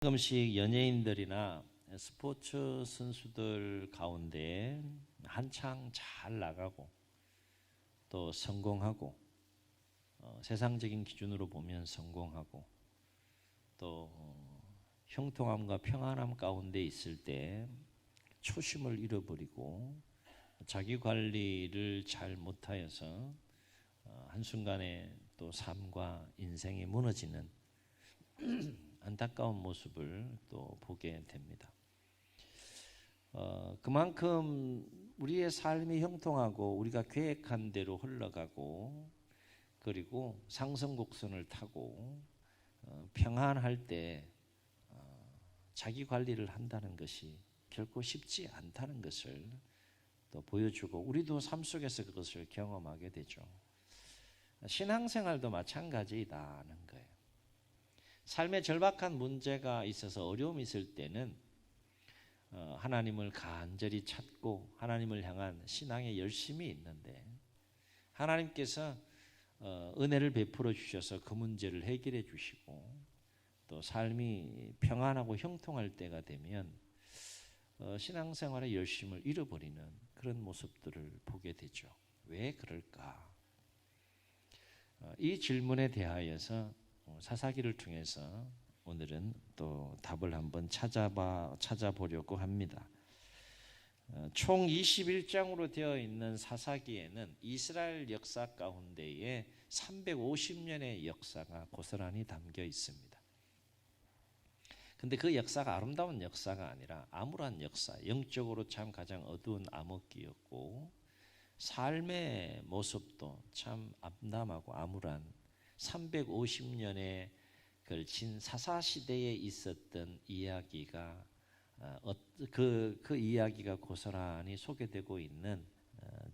가끔씩 연예인들이나 스포츠 선수들 가운데 한창 잘 나가고 또 성공하고 세상적인 기준으로 보면 성공하고 또 형통함과 평안함 가운데 있을 때 초심을 잃어버리고 자기 관리를 잘 못하여서 한순간에 또 삶과 인생이 무너지는 안타까운 모습을 또 보게 됩니다. 그만큼 우리의 삶이 형통하고 우리가 계획한 대로 흘러가고 그리고 상승곡선을 타고 평안할 때 자기 관리를 한다는 것이 결코 쉽지 않다는 것을 또 보여주고 우리도 삶 속에서 그것을 경험하게 되죠. 신앙생활도 마찬가지이다는 거예요. 삶에 절박한 문제가 있어서 어려움이 있을 때는 하나님을 간절히 찾고 하나님을 향한 신앙의 열심이 있는데 하나님께서 은혜를 베풀어 주셔서 그 문제를 해결해 주시고 또 삶이 평안하고 형통할 때가 되면 신앙생활의 열심을 잃어버리는 그런 모습들을 보게 되죠. 왜 그럴까? 이 질문에 대하여서 사사기를 통해서 오늘은 또 답을 한번 찾아보려고 합니다. 총 21장으로 되어 있는 사사기에는 이스라엘 역사 가운데에 350년의 역사가 고스란히 담겨 있습니다. 근데 그 역사가 아름다운 역사가 아니라 암울한 역사, 영적으로 참 가장 어두운 암흑기였고 삶의 모습도 참 암담하고 암울한 350년에 걸친 사사시대에 있었던 이야기가 그 이야기가 고스란히 소개되고 있는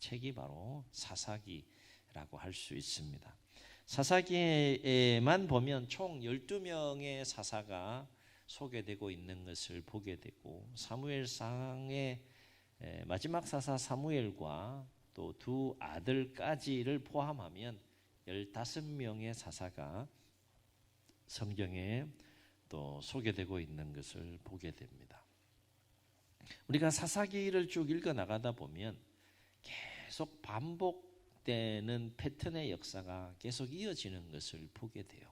책이 바로 사사기라고 할 수 있습니다. 사사기에만 보면 총 12명의 사사가 소개되고 있는 것을 보게 되고 사무엘상의 마지막 사사 사무엘과 또 두 아들까지를 포함하면 15명의 사사가 성경에 또 소개되고 있는 것을 보게 됩니다. 우리가 사사기를 쭉 읽어 나가다 보면 계속 반복되는 패턴의 역사가 계속 이어지는 것을 보게 돼요.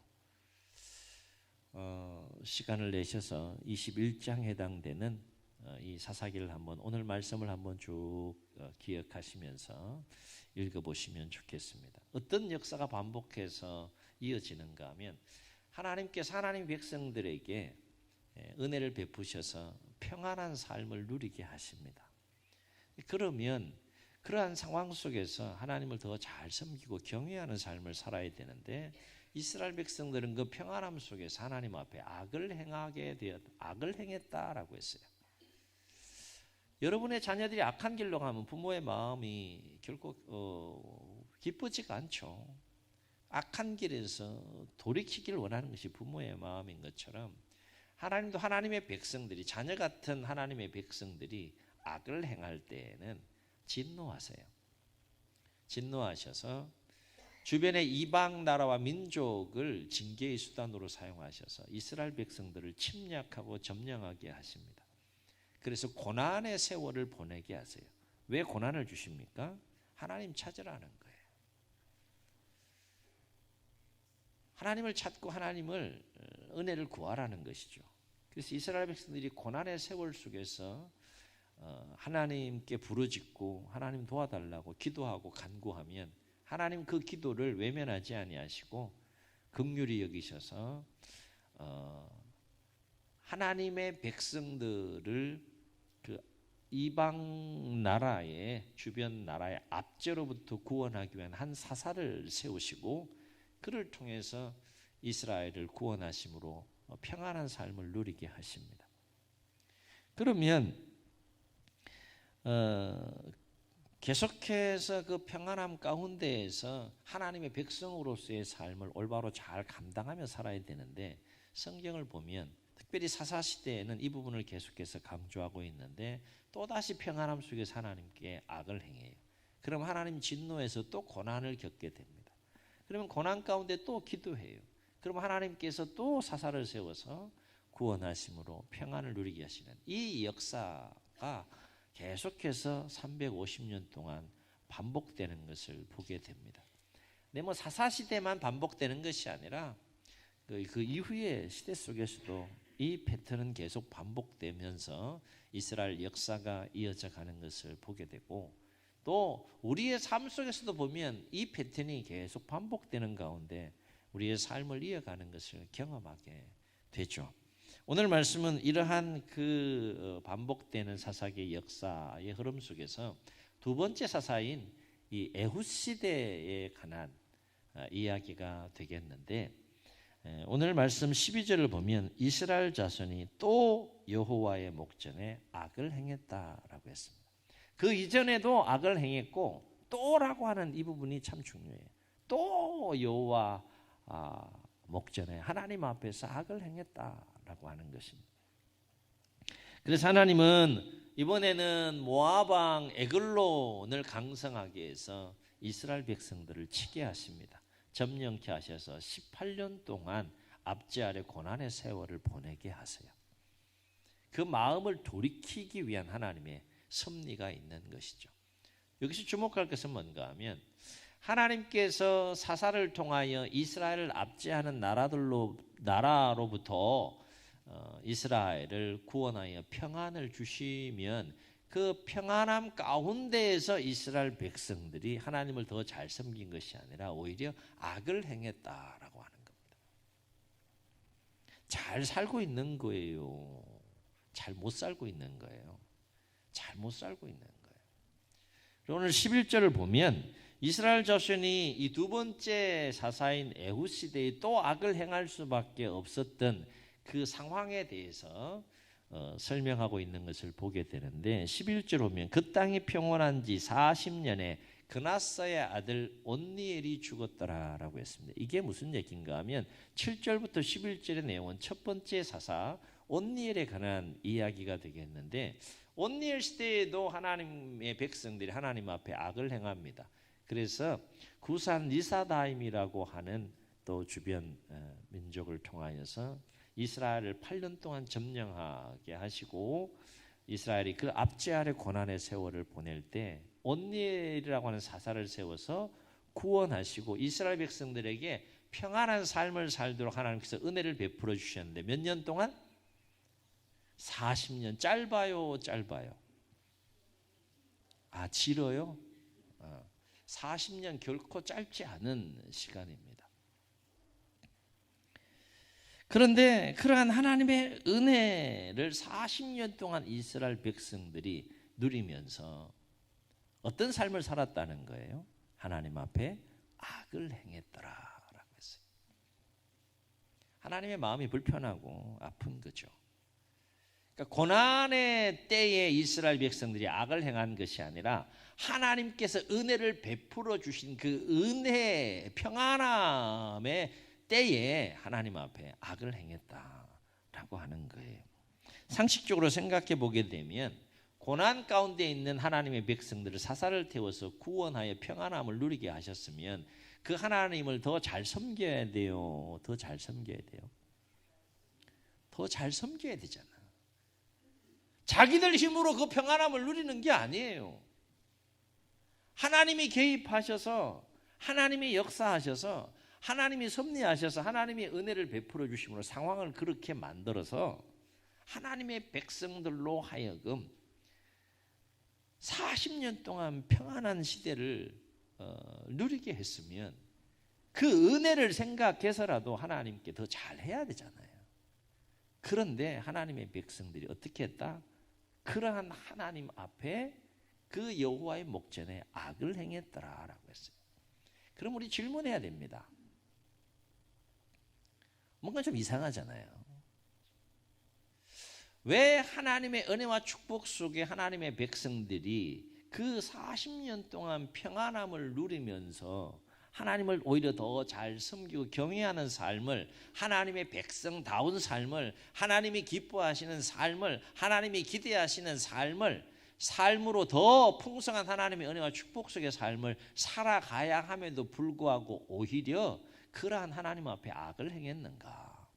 시간을 내셔서 21장 해당되는 이 사사기를 한번 오늘 말씀을 한번 쭉 기억하시면서 읽어보시면 좋겠습니다. 어떤 역사가 반복해서 이어지는가 하면 하나님께서 하나님 백성들에게 은혜를 베푸셔서 평안한 삶을 누리게 하십니다. 그러면 그러한 상황 속에서 하나님을 더 잘 섬기고 경외하는 삶을 살아야 되는데 이스라엘 백성들은 그 평안함 속에서 하나님 앞에 악을 행했다라고 했어요. 여러분의 자녀들이 악한 길로 가면 부모의 마음이 결코 기쁘지가 않죠. 악한 길에서 돌이키기를 원하는 것이 부모의 마음인 것처럼 하나님도 하나님의 백성들이 자녀 같은 하나님의 백성들이 악을 행할 때에는 진노하세요. 진노하셔서 주변의 이방 나라와 민족을 징계의 수단으로 사용하셔서 이스라엘 백성들을 침략하고 점령하게 하십니다. 그래서 고난의 세월을 보내게 하세요. 왜 고난을 주십니까? 하나님 찾으라는 거예요. 하나님을 찾고 하나님을 은혜를 구하라는 것이죠. 그래서 이스라엘 백성들이 고난의 세월 속에서 하나님께 부르짖고 하나님 도와달라고 기도하고 간구하면 하나님 그 기도를 외면하지 아니하시고 긍휼히 여기셔서 하나님의 백성들을 그 이방 나라의 주변 나라의 압제로부터 구원하기 위한 한 사사를 세우시고 그를 통해서 이스라엘을 구원하심으로 평안한 삶을 누리게 하십니다. 그러면 계속해서 그 평안함 가운데에서 하나님의 백성으로서의 삶을 올바로 잘 감당하며 살아야 되는데 성경을 보면 특별히 사사시대에는 이 부분을 계속해서 강조하고 있는데 또다시 평안함 속에서 하나님께 악을 행해요. 그럼 하나님 진노에서 또 고난을 겪게 됩니다. 그러면 고난 가운데 또 기도해요. 그럼 하나님께서 또 사사를 세워서 구원하심으로 평안을 누리게 하시는 이 역사가 계속해서 350년 동안 반복되는 것을 보게 됩니다. 근데 뭐 사사시대만 반복되는 것이 아니라 그 이후의 시대 속에서도 이 패턴은 계속 반복되면서 이스라엘 역사가 이어져 가는 것을 보게 되고, 또 우리의 삶 속에서도 보면 이 패턴이 계속 반복되는 가운데 우리의 삶을 이어가는 것을 경험하게 되죠. 오늘 말씀은 이러한 그 반복되는 사사기의 역사의 흐름 속에서 두 번째 사사인 이 에훗 시대에 관한 이야기가 되겠는데, 오늘 말씀 12절을 보면 이스라엘 자손이 또 여호와의 목전에 악을 행했다라고 했습니다. 그 이전에도 악을 행했고 또라고 하는 이 부분이 참 중요해요. 또 여호와 목전에 하나님 앞에서 악을 행했다라고 하는 것입니다. 그래서 하나님은 이번에는 모압 왕 에글론을 강성하게 해서 이스라엘 백성들을 치게 하십니다. 점령케 하셔서 18년 동안 압제 아래 고난의 세월을 보내게 하세요. 그 마음을 돌이키기 위한 하나님의 섭리가 있는 것이죠. 여기서 주목할 것은 뭔가 하면 하나님께서 사사를 통하여 이스라엘을 압제하는 나라로부터 이스라엘을 구원하여 평안을 주시면 그 평안함 가운데에서 이스라엘 백성들이 하나님을 더 잘 섬긴 것이 아니라 오히려 악을 행했다라고 하는 겁니다. 잘 살고 있는 거예요. 잘 못 살고 있는 거예요. 잘 못 살고 있는 거예요. 오늘 11절을 보면 이스라엘 자손이 이 두 번째 사사인 에훗 시대에 또 악을 행할 수밖에 없었던 그 상황에 대해서 설명하고 있는 것을 보게 되는데, 11절 보면 그 땅이 평온한 지 40년에 그나사의 아들 온니엘이 죽었더라라고 했습니다. 이게 무슨 얘기인가 하면 7절부터 11절의 내용은 첫 번째 사사 온니엘에 관한 이야기가 되겠는데, 온니엘 시대에도 하나님의 백성들이 하나님 앞에 악을 행합니다. 그래서 구산 리사다임이라고 하는 또 주변 민족을 통하여서 이스라엘을 8년 동안 점령하게 하시고 이스라엘이 그 압제 아래 고난의 세월을 보낼 때 온니엘이라고 하는 사사를 세워서 구원하시고 이스라엘 백성들에게 평안한 삶을 살도록 하나님께서 은혜를 베풀어 주셨는데, 몇 년 동안? 40년. 짧아요, 짧아요? 길어요? 40년 결코 짧지 않은 시간입니다. 그런데 그러한 하나님의 은혜를 40년 동안 이스라엘 백성들이 누리면서 어떤 삶을 살았다는 거예요? 하나님 앞에 악을 행했더라라고 했어요. 하나님의 마음이 불편하고 아픈 거죠. 그러니까 고난의 때에 이스라엘 백성들이 악을 행한 것이 아니라 하나님께서 은혜를 베풀어 주신 그 은혜, 평안함의 때에 하나님 앞에 악을 행했다라고 하는 거예요. 상식적으로 생각해 보게 되면 고난 가운데 있는 하나님의 백성들을 사사를 태워서 구원하여 평안함을 누리게 하셨으면 그 하나님을 더 잘 섬겨야 돼요. 더 잘 섬겨야 돼요. 더 잘 섬겨야 되잖아. 자기들 힘으로 그 평안함을 누리는 게 아니에요. 하나님이 개입하셔서 하나님이 역사하셔서 하나님이 섭리하셔서 하나님이 은혜를 베풀어 주심으로 상황을 그렇게 만들어서 하나님의 백성들로 하여금 40년 동안 평안한 시대를 누리게 했으면 그 은혜를 생각해서라도 하나님께 더 잘해야 되잖아요. 그런데 하나님의 백성들이 어떻게 했다? 그러한 하나님 앞에 그 여호와의 목전에 악을 행했더라라고 했어요. 그럼 우리 질문해야 됩니다. 뭔가 좀 이상하잖아요. 왜 하나님의 은혜와 축복 속에 하나님의 백성들이 그 40년 동안 평안함을 누리면서 하나님을 오히려 더 잘 섬기고 경외하는 삶을, 하나님의 백성다운 삶을, 하나님이 기뻐하시는 삶을, 하나님이 기대하시는 삶으로 더 풍성한 하나님의 은혜와 축복 속의 삶을 살아가야 함에도 불구하고 오히려 그러한 하나님 앞에 악을 행했는가?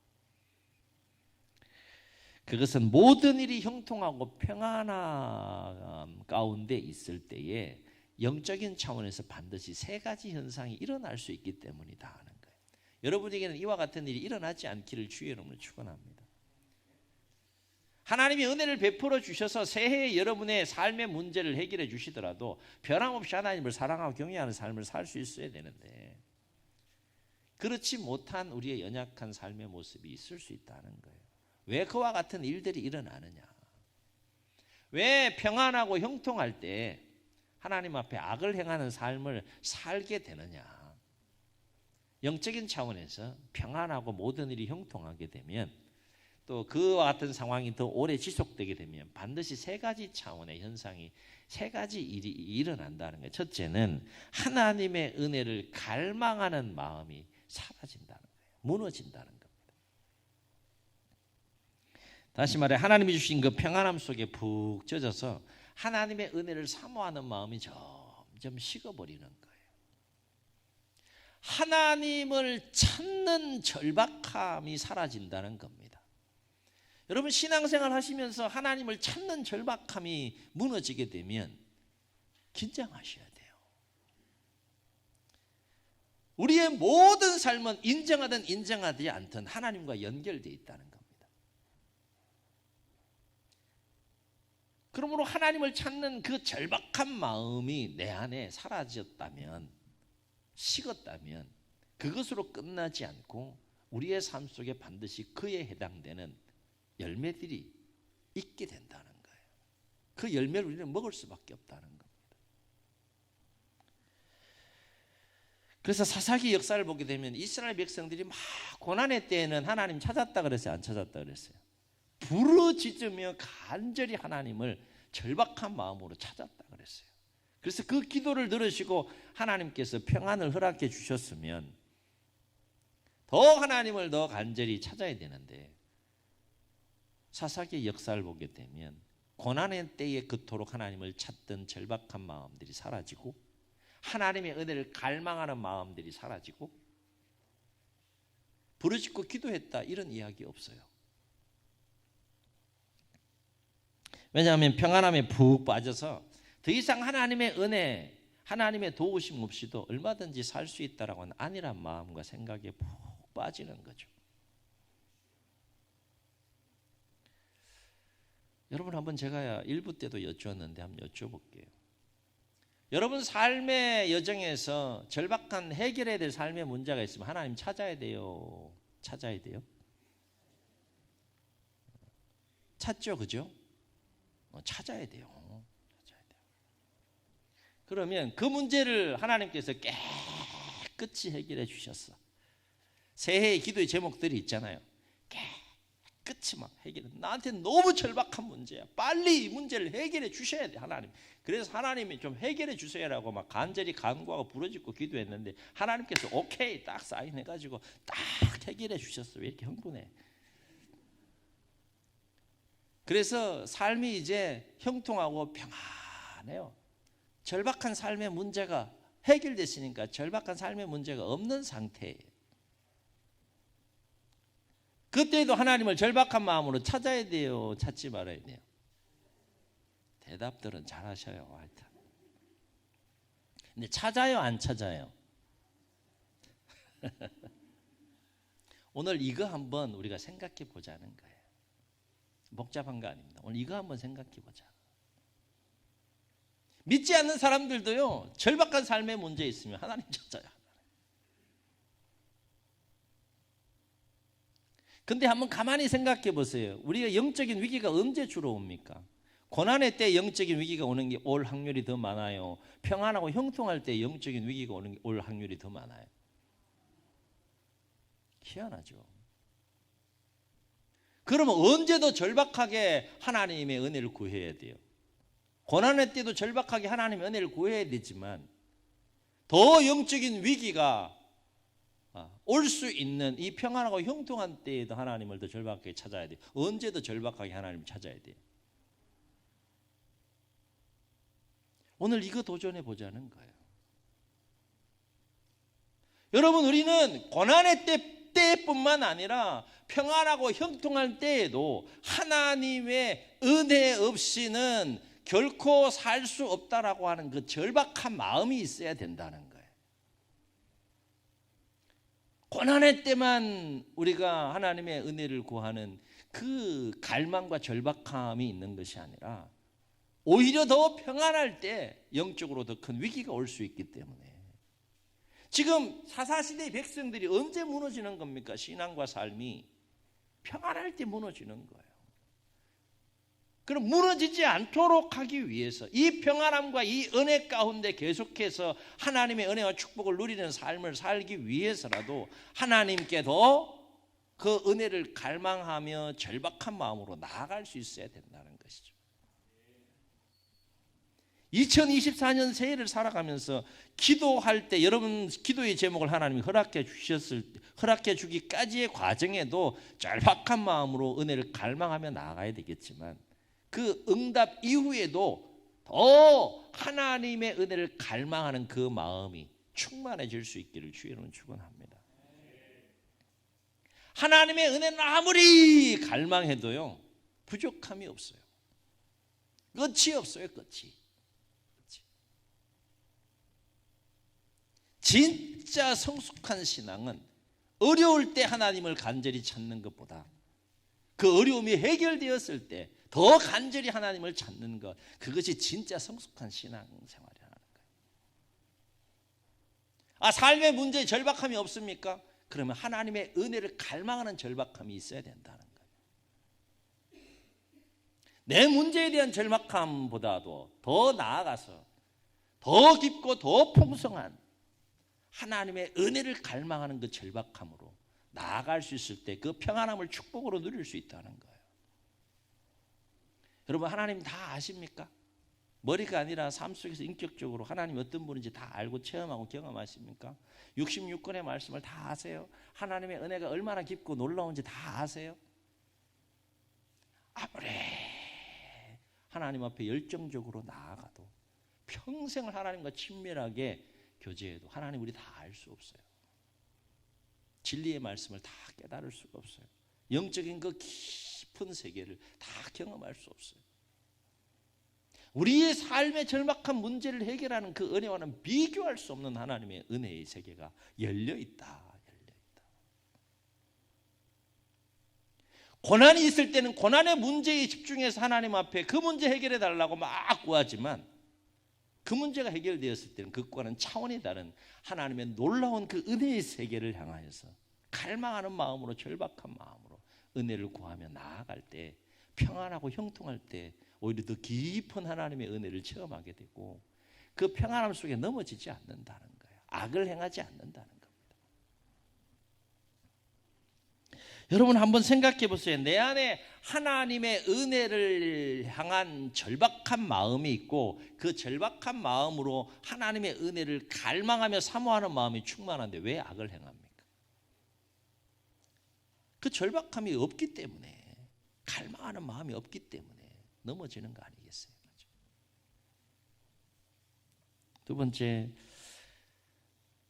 그것은 모든 일이 형통하고 평안함 가운데 있을 때에 영적인 차원에서 반드시 세 가지 현상이 일어날 수 있기 때문이다 하는 거예요. 여러분에게는 이와 같은 일이 일어나지 않기를 주의 이름으로 축원합니다. 하나님이 은혜를 베풀어 주셔서 새해에 여러분의 삶의 문제를 해결해 주시더라도 변함없이 하나님을 사랑하고 경외하는 삶을 살 수 있어야 되는데 그렇지 못한 우리의 연약한 삶의 모습이 있을 수 있다는 거예요. 왜 그와 같은 일들이 일어나느냐? 왜 평안하고 형통할 때 하나님 앞에 악을 행하는 삶을 살게 되느냐? 영적인 차원에서 평안하고 모든 일이 형통하게 되면 또 그와 같은 상황이 더 오래 지속되게 되면 반드시 세 가지 차원의 현상이 세 가지 일이 일어난다는 거예요. 첫째는 하나님의 은혜를 갈망하는 마음이 사라진다는 거예요. 무너진다는 겁니다. 다시 말해 하나님이 주신 그 평안함 속에 푹 젖어서 하나님의 은혜를 사모하는 마음이 점점 식어버리는 거예요. 하나님을 찾는 절박함이 사라진다는 겁니다. 여러분 신앙생활 하시면서 하나님을 찾는 절박함이 무너지게 되면 긴장하셔야 돼요. 우리의 모든 삶은 인정하든 인정하지 않든 하나님과 연결되어 있다는 겁니다. 그러므로 하나님을 찾는 그 절박한 마음이 내 안에 사라졌다면, 식었다면 그것으로 끝나지 않고 우리의 삶 속에 반드시 그에 해당되는 열매들이 있게 된다는 거예요. 그 열매를 우리는 먹을 수밖에 없다는 겁니다. 그래서 사사기 역사를 보게 되면 이스라엘 백성들이 막 고난의 때에는 하나님 찾았다 그랬어요? 안 찾았다 그랬어요? 부르짖으며 간절히 하나님을 절박한 마음으로 찾았다 그랬어요. 그래서 그 기도를 들으시고 하나님께서 평안을 허락해 주셨으면 더 하나님을 더 간절히 찾아야 되는데 사사기의 역사를 보게 되면 고난의 때에 그토록 하나님을 찾던 절박한 마음들이 사라지고 하나님의 은혜를 갈망하는 마음들이 사라지고 부르짖고 기도했다 이런 이야기 없어요. 왜냐하면 평안함에 푹 빠져서 더 이상 하나님의 은혜, 하나님의 도우심 없이도 얼마든지 살 수 있다라고 하는 안일한 마음과 생각에 푹 빠지는 거죠. 여러분 한번 제가 1부 때도 여쭈었는데 한번 여쭤볼게요. 여러분 삶의 여정에서 절박한 해결해야 될 삶의 문제가 있으면 하나님 찾아야 돼요? 찾아야 돼요? 찾죠, 그죠? 찾아야 돼요. 찾아야 돼요. 그러면 그 문제를 하나님께서 깨끗이 해결해 주셨어. 새해의 기도의 제목들이 있잖아요. 깨끗이 막 해결해. 나한테 너무 절박한 문제야. 빨리 이 문제를 해결해 주셔야 돼, 하나님. 그래서 하나님이 좀 해결해 주세요라고 막 간절히 간구하고 부르짖고 기도했는데 하나님께서 오케이 딱 사인해가지고 딱 해결해 주셨어. 왜 이렇게 흥분해? 그래서 삶이 이제 형통하고 평안해요. 절박한 삶의 문제가 해결됐으니까 절박한 삶의 문제가 없는 상태예요. 그때도 하나님을 절박한 마음으로 찾아야 돼요? 찾지 말아야 돼요? 대답들은 잘하셔요. 하여튼. 근데 찾아요? 안 찾아요? 오늘 이거 한번 우리가 생각해 보자는 거예요. 복잡한 거 아닙니다. 오늘 이거 한번 생각해 보자. 믿지 않는 사람들도요, 절박한 삶의 문제 있으면 하나님 찾아요. 근데 한번 가만히 생각해 보세요. 우리가 영적인 위기가 언제 주로 옵니까? 고난의 때 영적인 위기가 오는 게 올 확률이 더 많아요? 평안하고 형통할 때 영적인 위기가 오는 게 올 확률이 더 많아요? 희한하죠. 그러면 언제 더 절박하게 하나님의 은혜를 구해야 돼요? 고난의 때도 절박하게 하나님의 은혜를 구해야 되지만 더 영적인 위기가 올 수 있는 이 평안하고 형통한 때에도 하나님을 더 절박하게 찾아야 돼요. 언제 더 절박하게 하나님을 찾아야 돼요? 오늘 이거 도전해 보자는 거예요. 여러분, 우리는 고난의 때 때뿐만 아니라 평안하고 형통할 때에도 하나님의 은혜 없이는 결코 살 수 없다라고 하는 그 절박한 마음이 있어야 된다는 거예요. 고난의 때만 우리가 하나님의 은혜를 구하는 그 갈망과 절박함이 있는 것이 아니라 오히려 더 평안할 때 영적으로 더 큰 위기가 올 수 있기 때문에 지금 사사시대의 백성들이 언제 무너지는 겁니까? 신앙과 삶이 평안할 때 무너지는 거예요. 그럼 무너지지 않도록 하기 위해서 이 평안함과 이 은혜 가운데 계속해서 하나님의 은혜와 축복을 누리는 삶을 살기 위해서라도 하나님께도 그 은혜를 갈망하며 절박한 마음으로 나아갈 수 있어야 된다는 것이죠. 2024년 새해를 살아가면서 기도할 때 여러분 기도의 제목을 하나님이 허락해 주기까지의 과정에도 절박한 마음으로 은혜를 갈망하며 나아가야 되겠지만 그 응답 이후에도 더 하나님의 은혜를 갈망하는 그 마음이 충만해질 수 있기를 주의 이름으로 축원합니다. 하나님의 은혜는 아무리 갈망해도요 부족함이 없어요. 끝이 없어요. 끝이. 진짜 성숙한 신앙은 어려울 때 하나님을 간절히 찾는 것보다 그 어려움이 해결되었을 때 더 간절히 하나님을 찾는 것, 그것이 진짜 성숙한 신앙생활이라는 거예요. 삶의 문제에 절박함이 없습니까? 그러면 하나님의 은혜를 갈망하는 절박함이 있어야 된다는 거예요. 내 문제에 대한 절박함보다도 더 나아가서 더 깊고 더 풍성한 하나님의 은혜를 갈망하는 그 절박함으로 나아갈 수 있을 때 그 평안함을 축복으로 누릴 수 있다는 거예요. 여러분 하나님 다 아십니까? 머리가 아니라 삶 속에서 인격적으로 하나님이 어떤 분인지 다 알고 체험하고 경험하십니까? 66권의 말씀을 다 아세요? 하나님의 은혜가 얼마나 깊고 놀라운지 다 아세요? 아무리 하나님 앞에 열정적으로 나아가도 평생을 하나님과 친밀하게 교제해도 하나님 우리 다 알 수 없어요. 진리의 말씀을 다 깨달을 수가 없어요. 영적인 그 깊은 세계를 다 경험할 수 없어요. 우리의 삶의 절박한 문제를 해결하는 그 은혜와는 비교할 수 없는 하나님의 은혜의 세계가 열려있다. 고난이 있을 때는 고난의 문제에 집중해서 하나님 앞에 그 문제 해결해 달라고 막 구하지만 그 문제가 해결되었을 때는 그과는 차원이 다른 하나님의 놀라운 그 은혜의 세계를 향하여서 갈망하는 마음으로 절박한 마음으로 은혜를 구하며 나아갈 때 평안하고 형통할 때 오히려 더 깊은 하나님의 은혜를 체험하게 되고 그 평안함 속에 넘어지지 않는다는 거예요. 악을 행하지 않는다는 겁니다. 여러분 한번 생각해 보세요. 내 안에 하나님의 은혜를 향한 절박한 마음이 있고 그 절박한 마음으로 하나님의 은혜를 갈망하며 사모하는 마음이 충만한데 왜 악을 행합니까? 그 절박함이 없기 때문에, 갈망하는 마음이 없기 때문에 넘어지는 거 아니겠어요? 두 번째,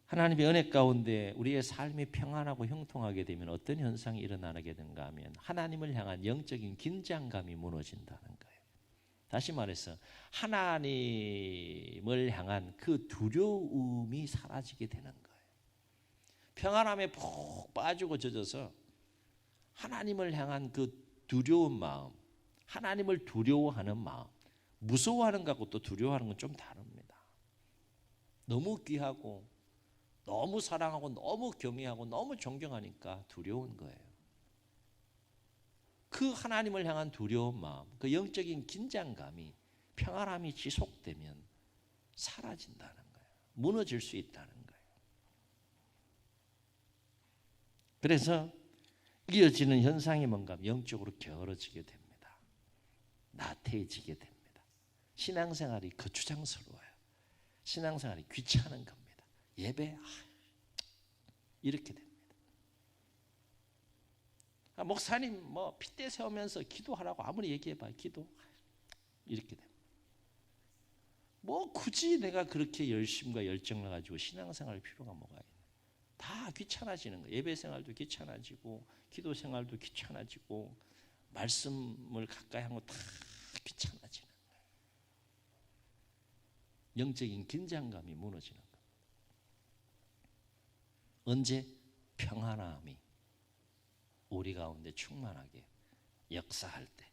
하나님의 은혜 가운데 우리의 삶이 평안하고 형통하게 되면 어떤 현상이 일어나게 되는가 하면 하나님을 향한 영적인 긴장감이 무너진다는 거예요. 다시 말해서 하나님을 향한 그 두려움이 사라지게 되는 거예요. 평안함에 푹 빠지고 젖어서 하나님을 향한 그 두려운 마음, 하나님을 두려워하는 마음, 무서워하는 것하고 또 두려워하는 건 좀 다릅니다. 너무 귀하고 너무 사랑하고 너무 경외하고 너무 존경하니까 두려운 거예요. 그 하나님을 향한 두려운 마음, 그 영적인 긴장감이 평안함이 지속되면 사라진다는 거예요. 무너질 수 있다는 거예요. 그래서 이어지는 현상이 뭔가 하면 영적으로 게으러지게 됩니다. 나태해지게 됩니다. 신앙생활이 거추장스러워요. 신앙생활이 귀찮은 겁니다. 예배 이렇게 됩니다. 목사님 뭐 핏대 세우면서 기도하라고 아무리 얘기해봐요. 기도 이렇게 됩니다. 뭐 굳이 내가 그렇게 열심과 열정을 가지고 신앙생활 필요가 뭐가 있나? 다 귀찮아지는 거예요. 예배 생활도 귀찮아지고 기도 생활도 귀찮아지고 말씀을 가까이 하는 거 다 귀찮아지는 거예요. 영적인 긴장감이 무너지는 거예요. 언제? 평안함이 우리 가운데 충만하게 역사할 때.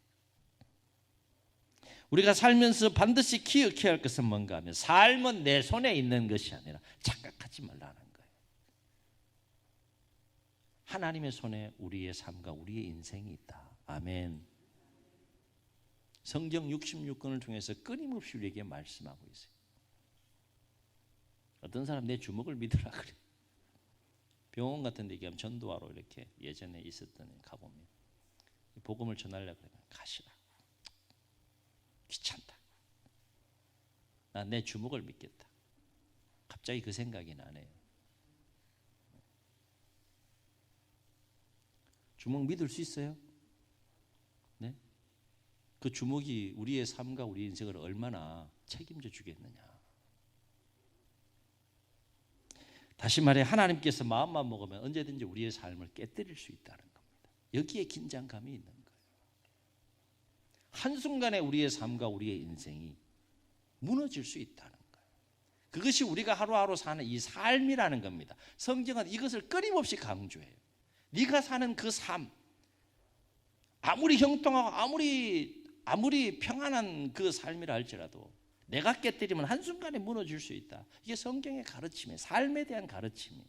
우리가 살면서 반드시 기억해야 할 것은 뭔가 하면 삶은 내 손에 있는 것이 아니라 착각하지 말라는 거예요. 하나님의 손에 우리의 삶과 우리의 인생이 있다. 아멘. 성경 66권을 통해서 끊임없이 우리에게 말씀하고 있어요. 어떤 사람 내 주먹을 믿으라 그래. 병원 같은 데 가면 전도하러 이렇게 예전에 있었던 데 가보면 복음을 전하려고 그러면 가시라고. 귀찮다. 나 내 주먹을 믿겠다. 갑자기 그 생각이 나네요. 주먹 믿을 수 있어요? 네? 그 주먹이 우리의 삶과 우리 인생을 얼마나 책임져 주겠느냐. 다시 말해 하나님께서 마음만 먹으면 언제든지 우리의 삶을 깨뜨릴 수 있다는 겁니다. 여기에 긴장감이 있는 거예요. 한순간에 우리의 삶과 우리의 인생이 무너질 수 있다는 거예요. 그것이 우리가 하루하루 사는 이 삶이라는 겁니다. 성경은 이것을 끊임없이 강조해요. 네가 사는 그 삶, 아무리 형통하고 아무리 평안한 그 삶이라 할지라도 내가 깨뜨리면 한순간에 무너질 수 있다. 이게 성경의 가르침이에요. 삶에 대한 가르침이에요.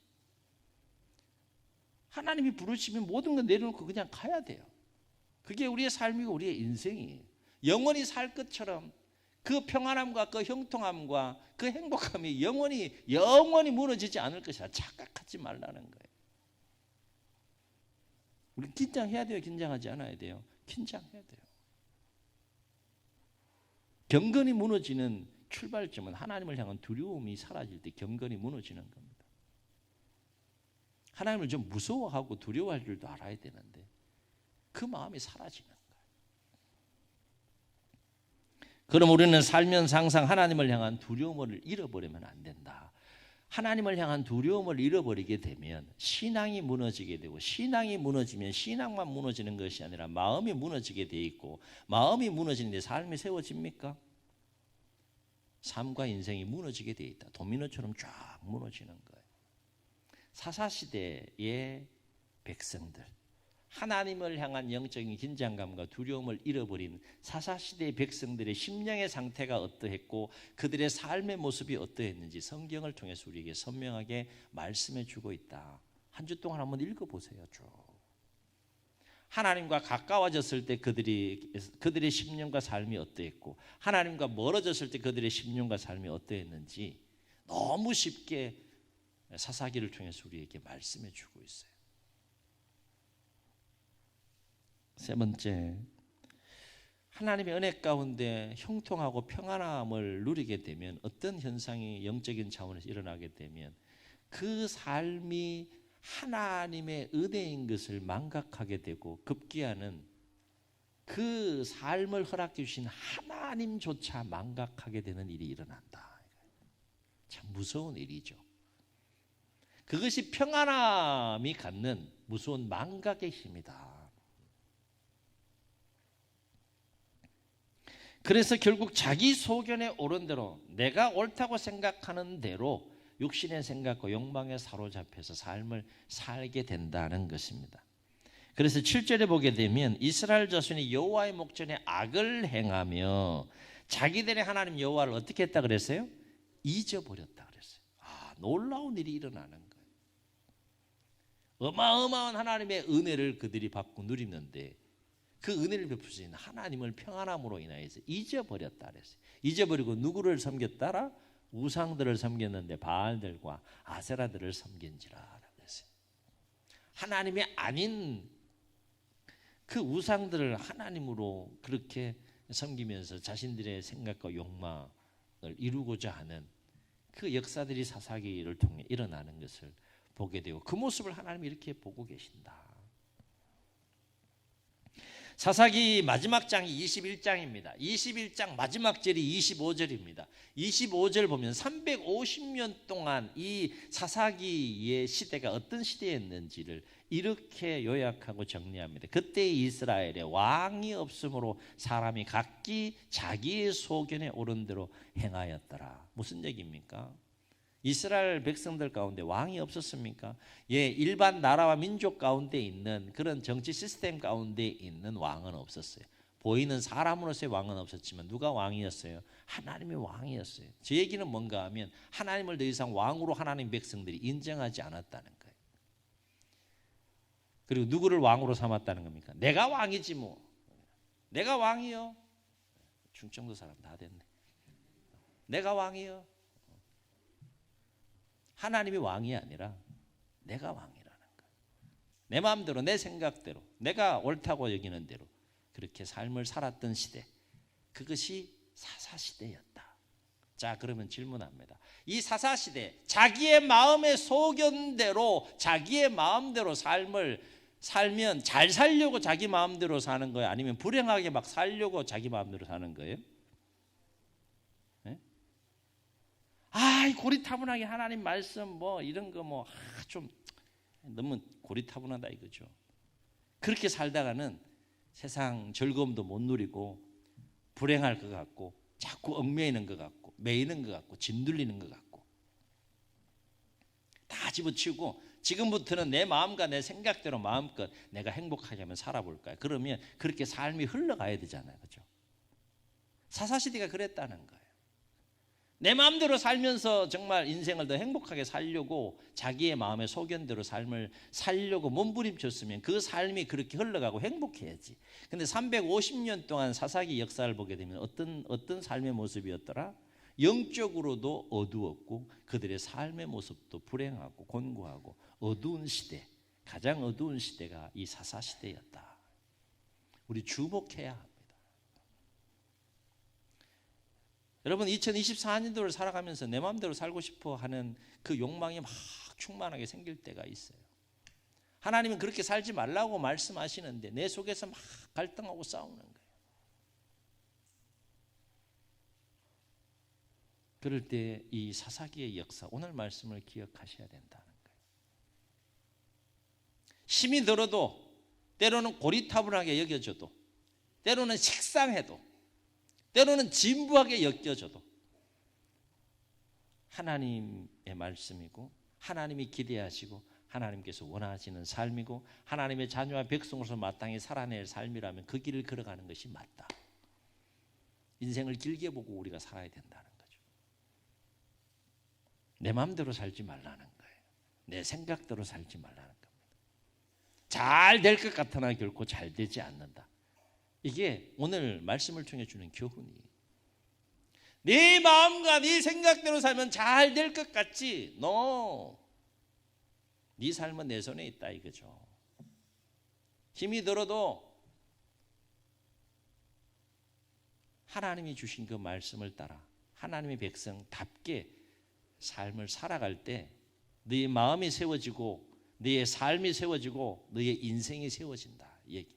하나님이 부르시면 모든 걸 내려놓고 그냥 가야 돼요. 그게 우리의 삶이고 우리의 인생이에요. 영원히 살 것처럼 그 평안함과 그 형통함과 그 행복함이 영원히 무너지지 않을 것이라 착각하지 말라는 거예요. 우리 긴장해야 돼요? 긴장하지 않아야 돼요? 긴장해야 돼요. 경건이 무너지는 출발점은 하나님을 향한 두려움이 사라질 때 경건이 무너지는 겁니다. 하나님을 좀 무서워하고 두려워할 줄도 알아야 되는데 그 마음이 사라지는 거예요. 그럼 우리는 살면서 항상 하나님을 향한 두려움을 잃어버리면 안 된다. 하나님을 향한 두려움을 잃어버리게 되면 신앙이 무너지게 되고 신앙이 무너지면 신앙만 무너지는 것이 아니라 마음이 무너지게 돼 있고 마음이 무너지는데 삶이 세워집니까? 삶과 인생이 무너지게 돼 있다. 도미노처럼 쫙 무너지는 거예요. 사사시대의 백성들, 하나님을 향한 영적인 긴장감과 두려움을 잃어버린 사사시대의 백성들의 심령의 상태가 어떠했고 그들의 삶의 모습이 어떠했는지 성경을 통해서 우리에게 선명하게 말씀해 주고 있다. 한 주 동안 한번 읽어보세요. 쭉. 하나님과 가까워졌을 때 그들의 심령과 삶이 어떠했고 하나님과 멀어졌을 때 그들의 심령과 삶이 어떠했는지 너무 쉽게 사사기를 통해서 우리에게 말씀해 주고 있어요. 세 번째, 하나님의 은혜 가운데 형통하고 평안함을 누리게 되면 어떤 현상이 영적인 차원에서 일어나게 되면 그 삶이 하나님의 은혜인 것을 망각하게 되고 급기야는 그 삶을 허락해 주신 하나님조차 망각하게 되는 일이 일어난다. 참 무서운 일이죠. 그것이 평안함이 갖는 무서운 망각의 힘이다. 그래서 결국 자기 소견에 옳은 대로 내가 옳다고 생각하는 대로 육신의 생각과 욕망에 사로잡혀서 삶을 살게 된다는 것입니다. 그래서 7절에 보게 되면 이스라엘 자손이 여호와의 목전에 악을 행하며 자기들의 하나님 여호와를 어떻게 했다 그랬어요? 잊어버렸다 그랬어요. 놀라운 일이 일어나는 거예요. 어마어마한 하나님의 은혜를 그들이 받고 누리는데 그 은혜를 베푸신 하나님을 평안함으로 인하여서 잊어버렸다 그랬어요. 잊어버리고 누구를 섬겼다라? 우상들을 섬겼는데 바알들과 아세라들을 섬긴지라 그랬어요. 하나님이 아닌 그 우상들을 하나님으로 그렇게 섬기면서 자신들의 생각과 욕망을 이루고자 하는 그 역사들이 사사기를 통해 일어나는 것을 보게 되고 그 모습을 하나님이 이렇게 보고 계신다. 사사기 마지막 장이 21장입니다. 21장 마지막 절이 25절입니다. 25절 보면 350년 동안 이 사사기의 시대가 어떤 시대였는지를 이렇게 요약하고 정리합니다. 그때 이스라엘에 왕이 없으므로 사람이 각기 자기의 소견에 오른 대로 행하였더라. 무슨 얘기입니까? 이스라엘 백성들 가운데 왕이 없었습니까? 예, 일반 나라와 민족 가운데 있는 그런 정치 시스템 가운데 있는 왕은 없었어요. 보이는 사람으로서의 왕은 없었지만 누가 왕이었어요? 하나님의 왕이었어요. 제 얘기는 뭔가 하면 하나님을 더 이상 왕으로 하나님 백성들이 인정하지 않았다는 거예요. 그리고 누구를 왕으로 삼았다는 겁니까? 내가 왕이지 뭐. 내가 왕이요. 충청도 사람 다 됐네. 내가 왕이요. 하나님이 왕이 아니라 내가 왕이라는 거예요. 내 마음대로 내 생각대로 내가 옳다고 여기는 대로 그렇게 삶을 살았던 시대, 그것이 사사시대였다. 자, 그러면 질문합니다. 이 사사시대 자기의 마음의 소견대로 자기의 마음대로 삶을 살면 잘 살려고 자기 마음대로 사는 거예요? 아니면 불행하게 막 살려고 자기 마음대로 사는 거예요? 고리타분하게 하나님 말씀 뭐 이런 거 뭐 좀 너무 고리타분하다 이거죠. 그렇게 살다가는 세상 즐거움도 못 누리고 불행할 것 같고 자꾸 얽매이는 것 같고 매이는 것 같고 짓눌리는 것 같고 다 집어치우고 지금부터는 내 마음과 내 생각대로 마음껏 내가 행복하게 하면 살아볼까요? 그러면 그렇게 삶이 흘러가야 되잖아요. 그렇죠? 사사시대가 그랬다는 거예요. 내 마음대로 살면서 정말 인생을 더 행복하게 살려고 자기의 마음의 소견대로 삶을 살려고 몸부림쳤으면 그 삶이 그렇게 흘러가고 행복해야지. 근데 350년 동안 사사기 역사를 보게 되면 어떤 삶의 모습이었더라? 영적으로도 어두웠고 그들의 삶의 모습도 불행하고 곤고하고 어두운 시대, 가장 어두운 시대가 이 사사시대였다. 우리 주목해야 합니다. 여러분 2024년도를 살아가면서 내 마음대로 살고 싶어 하는 그 욕망이 막 충만하게 생길 때가 있어요. 하나님은 그렇게 살지 말라고 말씀하시는데 내 속에서 막 갈등하고 싸우는 거예요. 그럴 때 이 사사기의 역사, 오늘 말씀을 기억하셔야 된다는 거예요. 힘이 들어도 때로는 고리타분하게 여겨져도 때로는 식상해도 때로는 진부하게 여겨져도 하나님의 말씀이고 하나님이 기대하시고 하나님께서 원하시는 삶이고 하나님의 자녀와 백성으로서 마땅히 살아낼 삶이라면 그 길을 걸어가는 것이 맞다. 인생을 길게 보고 우리가 살아야 된다는 거죠. 내 마음대로 살지 말라는 거예요. 내 생각대로 살지 말라는 겁니다. 잘 될 것 같으나 결코 잘 되지 않는다. 이게 오늘 말씀을 통해 주는 교훈이에요. 네 마음과 네 생각대로 살면 잘 될 것 같지? No. 네 삶은 내 손에 있다 이거죠. 힘이 들어도 하나님이 주신 그 말씀을 따라 하나님의 백성답게 삶을 살아갈 때 너의 마음이 세워지고 너의 삶이 세워지고 너의 인생이 세워진다 이 얘기.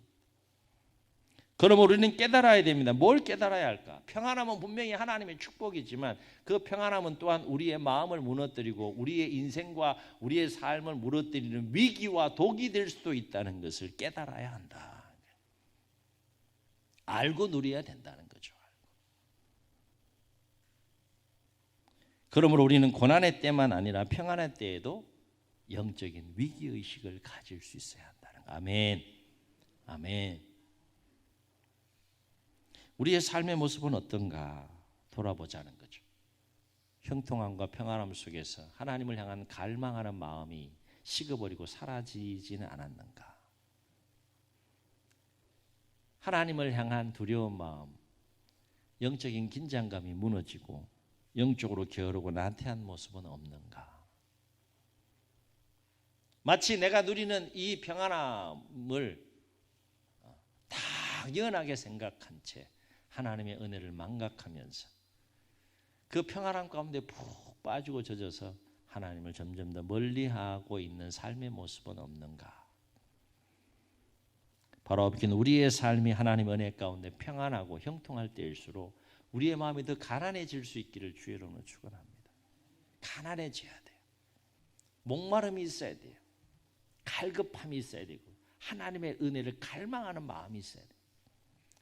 그럼 우리는 깨달아야 됩니다. 뭘 깨달아야 할까? 평안함은 분명히 하나님의 축복이지만 그 평안함은 또한 우리의 마음을 무너뜨리고 우리의 인생과 우리의 삶을 무너뜨리는 위기와 독이 될 수도 있다는 것을 깨달아야 한다. 알고 누려야 된다는 거죠. 그러므로 우리는 고난의 때만 아니라 평안의 때에도 영적인 위기의식을 가질 수 있어야 한다는 거. 아멘. 아멘. 우리의 삶의 모습은 어떤가 돌아보자는 거죠. 형통함과 평안함 속에서 하나님을 향한 갈망하는 마음이 식어버리고 사라지지는 않았는가. 하나님을 향한 두려운 마음, 영적인 긴장감이 무너지고 영적으로 게으르고 나태한 모습은 없는가. 마치 내가 누리는 이 평안함을 당연하게 생각한 채 하나님의 은혜를 망각하면서 그 평안함 가운데 푹 빠지고 젖어서 하나님을 점점 더 멀리하고 있는 삶의 모습은 없는가. 바로 우리의 삶이 하나님 은혜 가운데 평안하고 형통할 때일수록 우리의 마음이 더 가난해질 수 있기를 주의 이름으로 축원합니다. 가난해져야 돼요. 목마름이 있어야 돼요. 갈급함이 있어야 되고 하나님의 은혜를 갈망하는 마음이 있어야 돼요.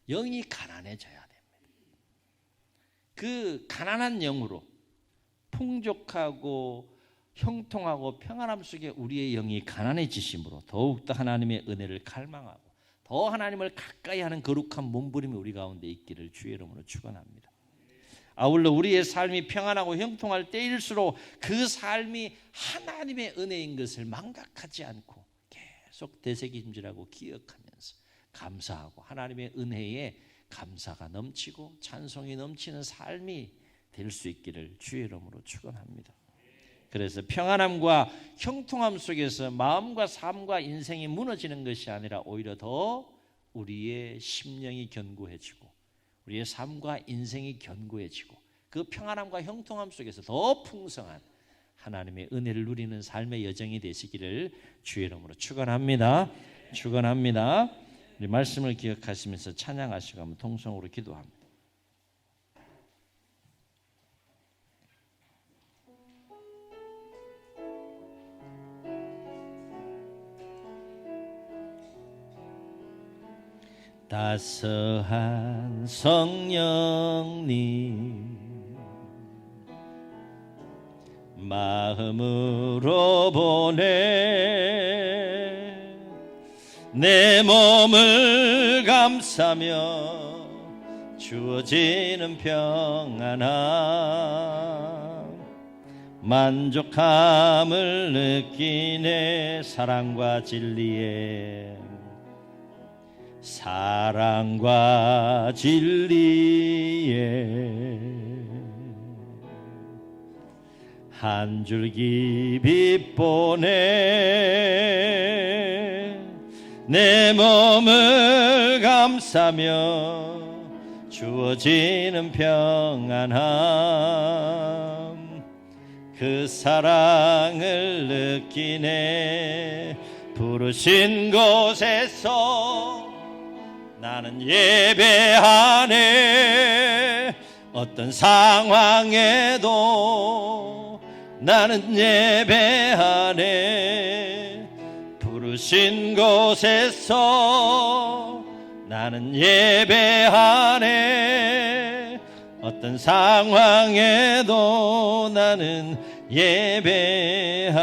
영이 가난해져야 됩니다. 그 가난한 영으로 풍족하고 형통하고 평안함 속에 우리의 영이 가난해지심으로 더욱더 하나님의 은혜를 갈망하고 더 하나님을 가까이 하는 거룩한 몸부림이 우리 가운데 있기를 주의 이름으로 축원합니다. 아울러 우리의 삶이 평안하고 형통할 때일수록 그 삶이 하나님의 은혜인 것을 망각하지 않고 계속 되새김질하고 기억하면서 감사하고 하나님의 은혜에 감사가 넘치고 찬송이 넘치는 삶이 될 수 있기를 주의 이름으로 축원합니다. 그래서 평안함과 형통함 속에서 마음과 삶과 인생이 무너지는 것이 아니라 오히려 더 우리의 심령이 견고해지고 우리의 삶과 인생이 견고해지고 그 평안함과 형통함 속에서 더 풍성한 하나님의 은혜를 누리는 삶의 여정이 되시기를 주의 이름으로 축원합니다. 축원합니다. 우리 말씀을 기억하시면서 찬양하시고 한번 통성으로 기도합니다. 따스한 성령님 마음으로 보내 내 몸을 감싸며 주어지는 평안함 만족함을 느끼네 사랑과 진리에 사랑과 진리에 한 줄기 빛 보내 내 몸을 감싸며 주어지는 평안함 그 사랑을 느끼네 부르신 곳에서 나는 예배하네 어떤 상황에도 나는 예배하네 부르신 곳에서 나는 예배하네 어떤 상황에도 나는 예배하네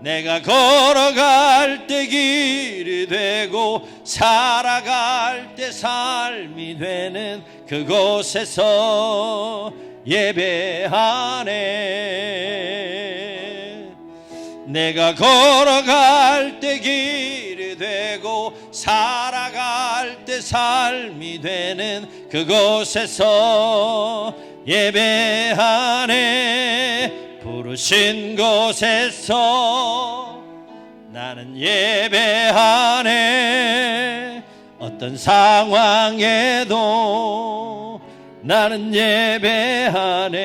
내가 걸어갈 때 길이 되고 살아갈 때 삶이 되는 그곳에서 예배하네 내가 걸어갈 때 길이 되고 살아갈 때 삶이 되는 그곳에서 예배하네 부르신 곳에서 나는 예배하네 어떤 상황에도 나는 예배하네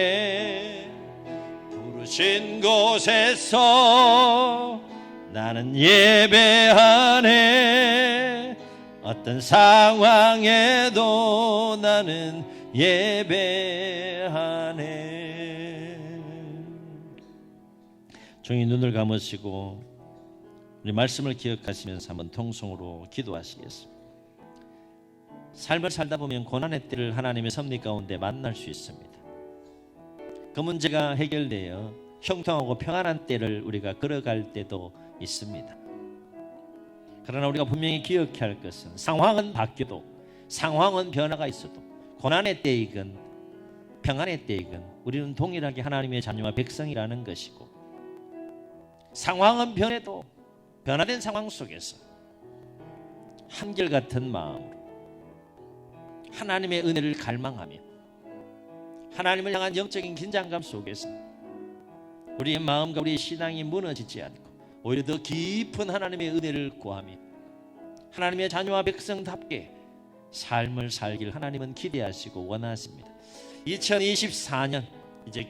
부르신 곳에서 나는 예배하네 어떤 상황에도 나는 예배하네 종이 눈을 감으시고 우리 말씀을 기억하시면서 한번 통성으로 기도하시겠습니다. 삶을 살다 보면 고난의 때를 하나님의 섭리 가운데 만날 수 있습니다. 그 문제가 해결되어 형통하고 평안한 때를 우리가 걸어갈 때도 있습니다. 그러나 우리가 분명히 기억해야 할 것은 상황은 바뀌어도 상황은 변화가 있어도 고난의 때이건 평안의 때이건 우리는 동일하게 하나님의 자녀와 백성이라는 것이고 상황은 변해도 변화된 상황 속에서 한결같은 마음으로 하나님의 은혜를 갈망하며 하나님을 향한 영적인 긴장감 속에서 우리의 마음과 우리의 신앙이 무너지지 않고 오히려 더 깊은 하나님의 은혜를 구하며 하나님의 자녀와 백성답게 삶을 살길 하나님은 기대하시고 원하십니다. 2024년 이제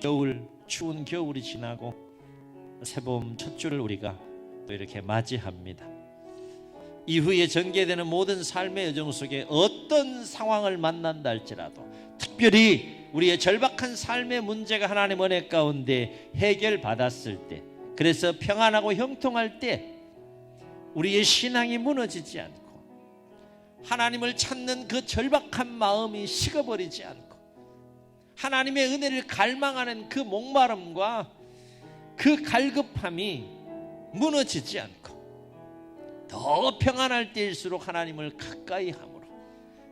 추운 겨울이 지나고 새봄 첫 주를 우리가 이렇게 맞이합니다. 이후에 전개되는 모든 삶의 여정 속에 어떤 상황을 만난다 할지라도, 특별히 우리의 절박한 삶의 문제가 하나님 은혜 가운데 해결받았을 때, 그래서 평안하고 형통할 때 우리의 신앙이 무너지지 않고 하나님을 찾는 그 절박한 마음이 식어버리지 않고 하나님의 은혜를 갈망하는 그 목마름과 그 갈급함이 무너지지 않고 더 평안할 때일수록 하나님을 가까이 함으로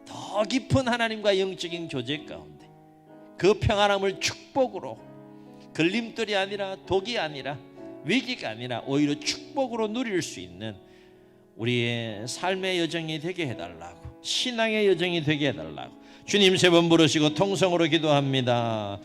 더 깊은 하나님과 영적인 교제 가운데 그 평안함을 축복으로, 걸림돌이 아니라 독이 아니라 위기가 아니라 오히려 축복으로 누릴 수 있는 우리의 삶의 여정이 되게 해달라고, 신앙의 여정이 되게 해달라고 주님 세 번 부르시고 통성으로 기도합니다.